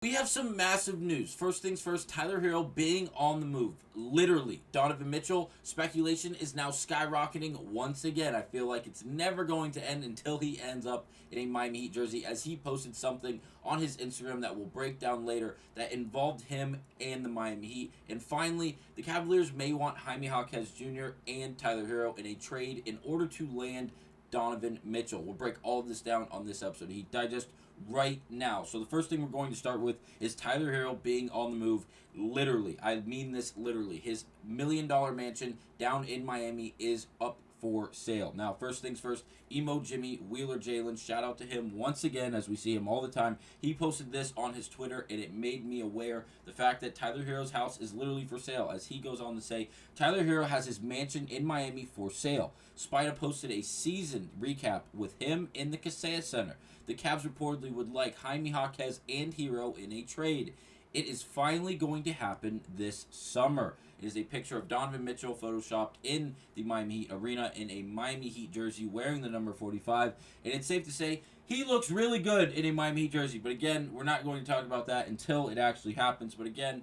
We have some massive news. First things first, Tyler Herro being on the move. Literally. Donovan Mitchell, speculation is now skyrocketing once again. I feel like it's never going to end until he ends up in a Miami Heat jersey, as he posted something on his Instagram that we'll break down later that involved him and the Miami Heat. And finally, the Cavaliers may want Jaime Jaquez Jr. and Tyler Herro in a trade in order to land Donovan Mitchell. We'll break all of this down on this episode. Heat Digest right now. So the first thing we're going to start with is Tyler Herro being on the move. Literally, I mean this literally. His $1 million mansion down in Miami is up for sale. Now, first things first, Emo Jimmy Wheeler Jalen, shout out to him once again, as we see him all the time. He posted this on his Twitter, and it made me aware the fact that Tyler Herro's house is literally for sale. As he goes on to say, Tyler Herro has his mansion in Miami for sale. Spida posted a season recap with him in the Kaseya Center. The Cavs reportedly would like Jaime Jaquez and Herro in a trade. It is finally going to happen this summer. It is a picture of Donovan Mitchell photoshopped in the Miami Heat arena in a Miami Heat jersey wearing the number 45. And it's safe to say he looks really good in a Miami Heat jersey. But again, we're not going to talk about that until it actually happens. But again,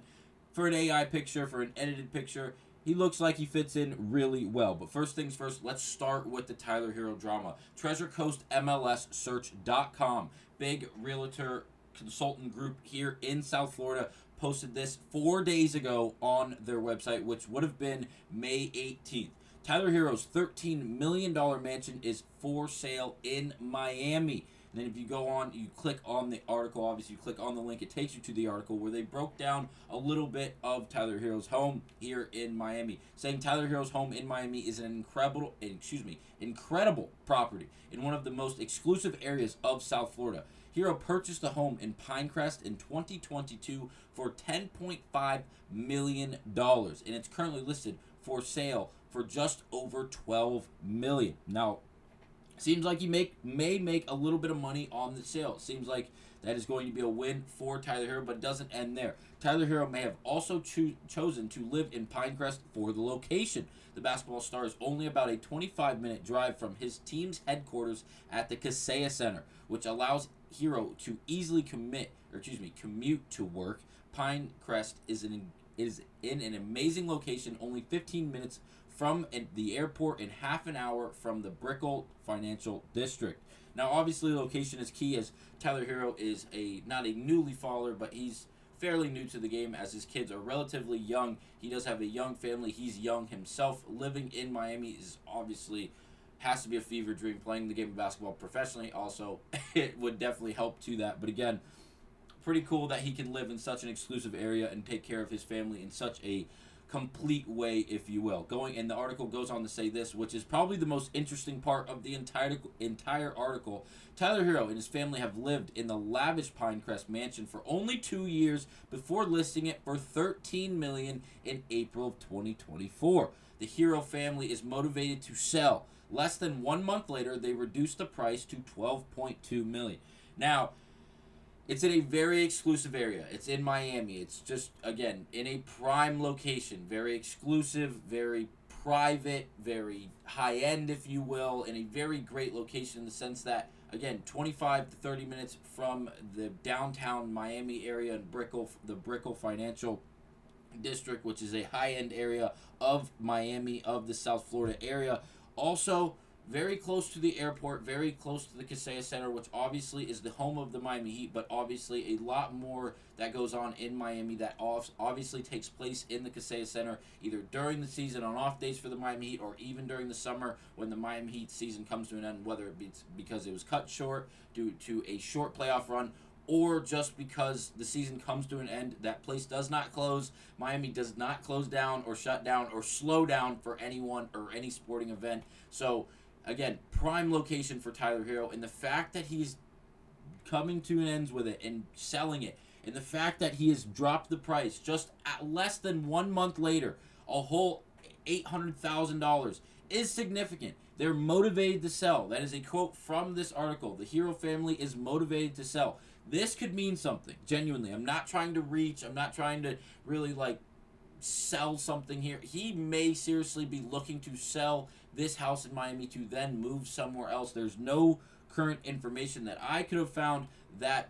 for an AI picture, for an edited picture, he looks like he fits in really well. But first things first, let's start with the Tyler Herro drama. Treasure Coast MLS Search.com, big realtor consultant group here in South Florida, posted this 4 days ago on their website, which would have been May 18th. Tyler Herro's $13 million mansion is for sale in Miami. And then if you go on, you click on the article, obviously you click on the link, it takes you to the article where they broke down a little bit of Tyler Herro's home here in Miami, saying Tyler Herro's home in Miami is an incredible property in one of the most exclusive areas of South Florida. Herro purchased a home in Pinecrest in 2022 for $10.5 million, and it's currently listed for sale for just over $12 million. Now, seems like he may make a little bit of money on the sale. It seems like that is going to be a win for Tyler Herro, but it doesn't end there. Tyler Herro may have also chosen to live in Pinecrest for the location. The basketball star is only about a 25-minute drive from his team's headquarters at the Kaseya Center, which allows Herro to easily commute to work. Pinecrest is in an amazing location, only 15 minutes from the airport and half an hour from the Brickell Financial District. Now, obviously, location is key, as Tyler Herro is not a newly father, but he's fairly new to the game, as his kids are relatively young. He does have a young family. He's young himself. Living in Miami is obviously has to be a fever dream. Playing the game of basketball professionally also, it would definitely help to that. But again, pretty cool that he can live in such an exclusive area and take care of his family in such a complete way, if you will. And the article goes on to say this, which is probably the most interesting part of the entire article. Tyler Herro and his family have lived in the lavish Pinecrest mansion for only 2 years before listing it for $13 million in April of 2024. The Herro family is motivated to sell. Less than 1 month later, they reduced the price to $12.2 million. Now, it's in a very exclusive area. It's in Miami. It's just, again, in a prime location. Very exclusive, very private, very high-end, if you will, in a very great location in the sense that, again, 25 to 30 minutes from the downtown Miami area and the Brickell Financial District, which is a high-end area of Miami, of the South Florida area. Also, very close to the airport, very close to the Kaseya Center, which obviously is the home of the Miami Heat, but obviously a lot more that goes on in Miami that obviously takes place in the Kaseya Center, either during the season on off days for the Miami Heat, or even during the summer when the Miami Heat season comes to an end, whether it be because it was cut short due to a short playoff run, or just because the season comes to an end. That place does not close. Miami does not close down or shut down or slow down for anyone or any sporting event. So, again, prime location for Tyler Herro, and the fact that he's coming to an end with it and selling it, and the fact that he has dropped the price just at less than 1 month later, a whole $800,000, is significant. They're motivated to sell. That is a quote from this article. The Herro family is motivated to sell. This could mean something, genuinely. I'm not trying to reach. I'm not trying to really, sell something here. He may seriously be looking to sell this house in Miami to then move somewhere else. There's no current information that I could have found that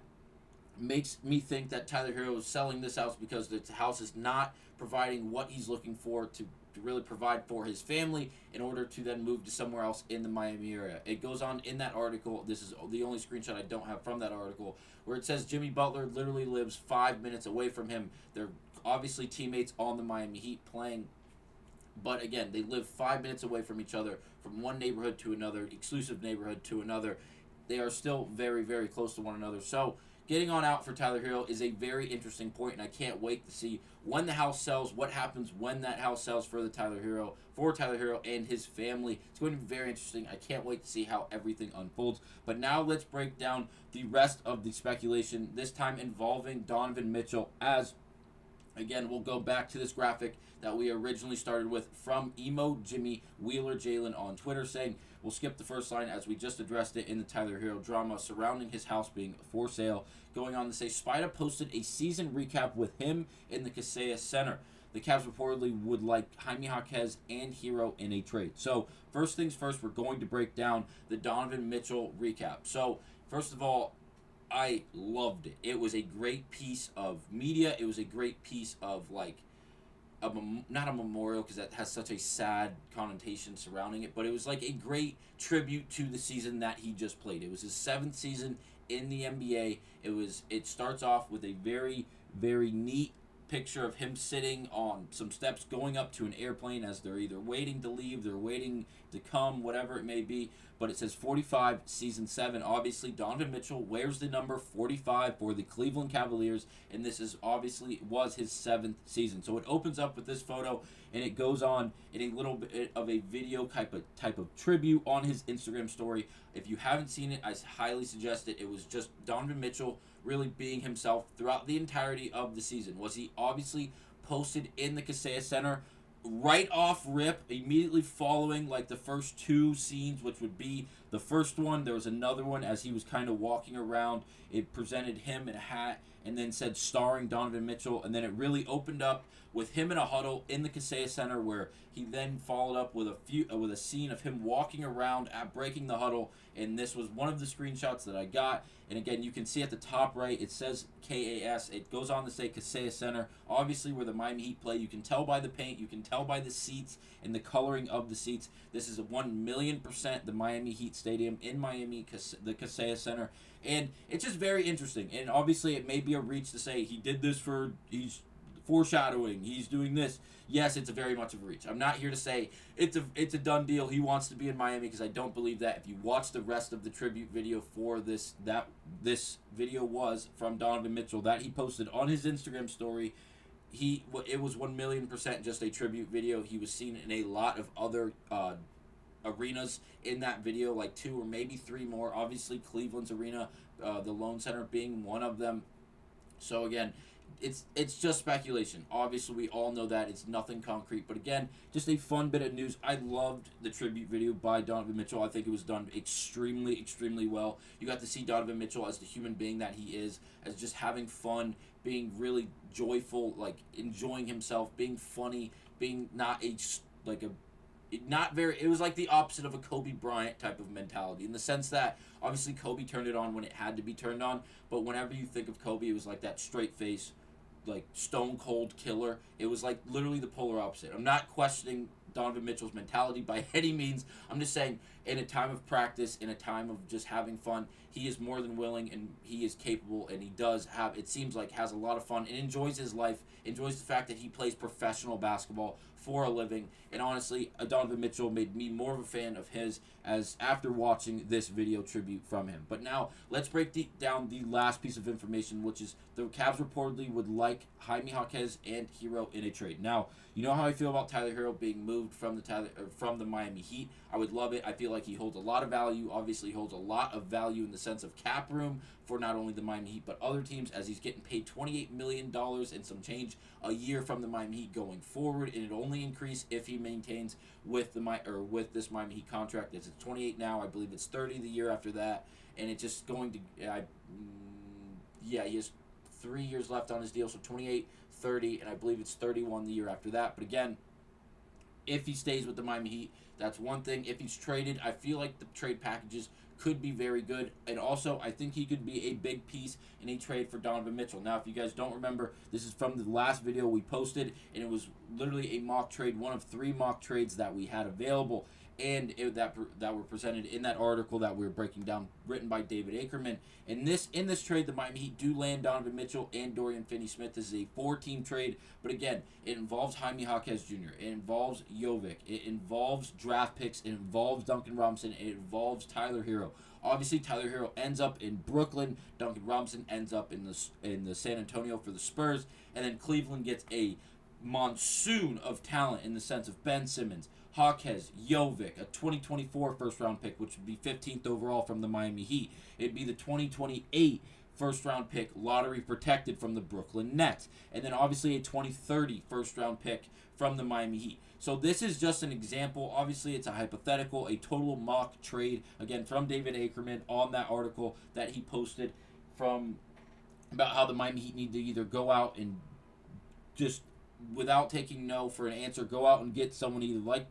makes me think that Tyler Herro is selling this house because the house is not providing what he's looking for to really provide for his family in order to then move to somewhere else in the Miami area. It goes on in that article. This is the only screenshot I don't have from that article, where it says Jimmy Butler literally lives 5 minutes away from him. They're obviously teammates on the Miami Heat playing, but again, they live 5 minutes away from each other, from one neighborhood to another, exclusive neighborhood to another. They are still very, very close to one another. So getting on out for Tyler Herro is a very interesting point, and I can't wait to see when the house sells, what happens when that house sells for Tyler Herro and his family. It's going to be very interesting. I can't wait to see how everything unfolds. But now let's break down the rest of the speculation, this time involving Donovan Mitchell, as again, we'll go back to this graphic that we originally started with from Emo Jimmy Wheeler Jalen on Twitter, saying, we'll skip the first line as we just addressed it in the Tyler Herro drama surrounding his house being for sale. Going on to say, Spida posted a season recap with him in the Kaseya Center. The Cavs reportedly would like Jaime Jaquez and Herro in a trade. So, first things first, we're going to break down the Donovan Mitchell recap. So, first of all, I loved it. It was a great piece of media. It was a great piece of, like, not a memorial because that has such a sad connotation surrounding it, but it was like a great tribute to the season that he just played. It was his 7th season in the NBA. It starts off with a very, very neat picture of him sitting on some steps going up to an airplane as they're either waiting to leave, they're waiting to come, whatever it may be. But it says 45, season 7. Obviously, Donovan Mitchell wears the number 45 for the Cleveland Cavaliers, and this is obviously was his 7th season. So it opens up with this photo, and it goes on in a little bit of a video type of tribute on his Instagram story. If you haven't seen it, I highly suggest it. It was just Donovan Mitchell really being himself throughout the entirety of the season. Was he obviously posted in the Kaseya Center right off rip, immediately following like the first 2 scenes, which would be the first one. There was another one as he was kind of walking around. It presented him in a hat and then said starring Donovan Mitchell, and then it really opened up with him in a huddle in the Kaseya Center, where he then followed up with a scene of him walking around at breaking the huddle. And this was one of the screenshots that I got. And again, you can see at the top right, it says KAS. It goes on to say Kaseya Center, obviously where the Miami Heat play. You can tell by the paint, you can tell by the seats and the coloring of the seats. This is a 1,000,000% the Miami Heat Stadium in Miami, the Kaseya Center. And it's just very interesting. And obviously it may be a reach to say he's foreshadowing, he's doing this. Yes, it's a very much of a reach. I'm not here to say it's a done deal. He wants to be in Miami, because I don't believe that. If you watch the rest of the tribute video for this video was from Donovan Mitchell that he posted on his Instagram story. It was 1,000,000% just a tribute video. He was seen in a lot of other arenas in that video, like 2 or maybe 3 more. Obviously, Cleveland's arena, the Loan Center being one of them. So again, it's just speculation. Obviously, we all know that it's nothing concrete. But again, just a fun bit of news. I loved the tribute video by Donovan Mitchell. I think it was done extremely, extremely well. You got to see Donovan Mitchell as the human being that he is, as just having fun, being really joyful, like enjoying himself, being funny, being it was like the opposite of a Kobe Bryant type of mentality, in the sense that obviously Kobe turned it on when it had to be turned on, but whenever you think of Kobe, it was like that straight face, like stone cold killer. It was like literally the polar opposite. I'm not questioning Donovan Mitchell's mentality by any means. I'm just saying, in a time of practice, in a time of just having fun, he is more than willing, and he is capable, and he does have, it seems like, has a lot of fun and enjoys his life, enjoys the fact that he plays professional basketball for a living. And honestly, Donovan Mitchell made me more of a fan of his as after watching this video tribute from him. But now let's break down the last piece of information, which is the Cavs reportedly would like Jaime Jaquez and Herro in a trade. Now, you know how I feel about Tyler Herro being moved from the Miami Heat. I would love it. I feel like he holds a lot of value. Obviously, holds a lot of value in the sense of cap room for not only the Miami Heat but other teams, as he's getting paid $28 million and some change a year from the Miami Heat going forward, and it'll only increase if he maintains with this Miami Heat contract. It's 28 now. I believe it's 30 the year after that, and it's just going to. He has 3 years left on his deal, so 28, 30, and I believe it's 31 the year after that. But again, if he stays with the Miami Heat, that's one thing. If he's traded, I feel like the trade packages could be very good. And also, I think he could be a big piece in a trade for Donovan Mitchell. Now, if you guys don't remember, this is from the last video we posted, and it was literally a mock trade, one of 3 mock trades that we had available, and that were presented in that article that we were breaking down, written by David Ackerman. In this trade, the Miami Heat do land Donovan Mitchell and Dorian Finney-Smith. This is a 4-team trade, but again, it involves Jaime Jaquez Jr., it involves Jovic, it involves draft picks, it involves Duncan Robinson, it involves Tyler Herro. Obviously, Tyler Herro ends up in Brooklyn. Duncan Robinson ends up in the San Antonio for the Spurs, and then Cleveland gets a monsoon of talent in the sense of Ben Simmons, Jaquez, Jovic, a 2024 first-round pick, which would be 15th overall from the Miami Heat. It'd be the 2028 first-round pick, lottery protected from the Brooklyn Nets. And then obviously a 2030 first-round pick from the Miami Heat. So this is just an example. Obviously, it's a hypothetical, a total mock trade, again, from David Ackerman on that article that he posted from about how the Miami Heat need to either go out and just, without taking no for an answer, go out and get someone either like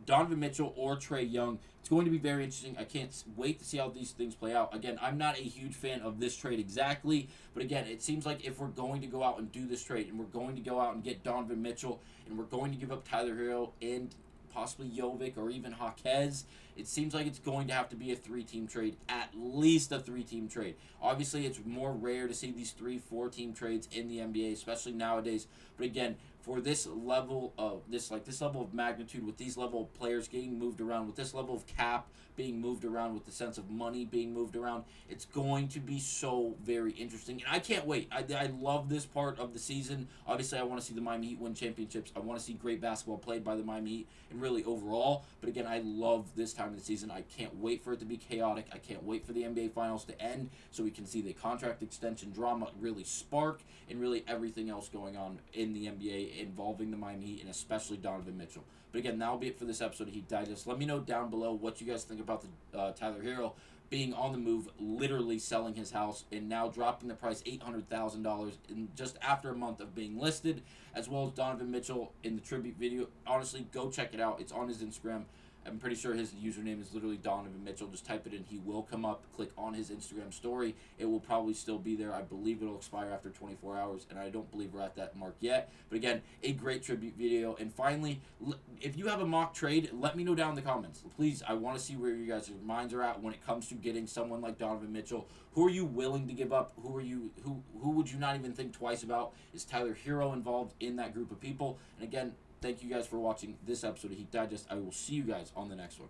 Donovan Mitchell or Trae Young. It's going to be very interesting. I can't wait to see how these things play out. Again, I'm not a huge fan of this trade exactly, but again, it seems like if we're going to go out and do this trade, and we're going to go out and get Donovan Mitchell, and we're going to give up Tyler Herro and possibly Jovic or even Jaquez, it seems like it's going to have to be a 3-team trade, at least a 3-team trade. Obviously, it's more rare to see these 3-4-team trades in the NBA, especially nowadays. But again, for this level of this level of magnitude, with these level of players getting moved around, with this level of cap being moved around, with the sense of money being moved around, it's going to be so very interesting, and I can't wait. I love this part of the season. Obviously, I want to see the Miami Heat win championships. I want to see great basketball played by the Miami Heat, and really overall. But again, I love this time of the season. I can't wait for it to be chaotic. I can't wait for the NBA Finals to end so we can see the contract extension drama really spark, and really everything else going on in the NBA involving the Miami Heat and especially Donovan Mitchell. But again, that'll be it for this episode of Heat Digest. Let me know down below what you guys think about the Tyler Herro being on the move, literally selling his house, and now dropping the price $800,000 in just after a month of being listed, as well as Donovan Mitchell in the tribute video. Honestly, go check it out. It's on his Instagram. I'm pretty sure his username is literally Donovan Mitchell. Just type it in. He will come up. Click on his Instagram story. It will probably still be there. I believe it'll expire after 24 hours, and I don't believe we're at that mark yet. But again, a great tribute video. And finally, if you have a mock trade, let me know down in the comments. Please, I want to see where you guys' minds are at when it comes to getting someone like Donovan Mitchell. Who are you willing to give up? Who would you not even think twice about? Is Tyler Herro involved in that group of people? And again, thank you guys for watching this episode of Heat Digest. I will see you guys on the next one.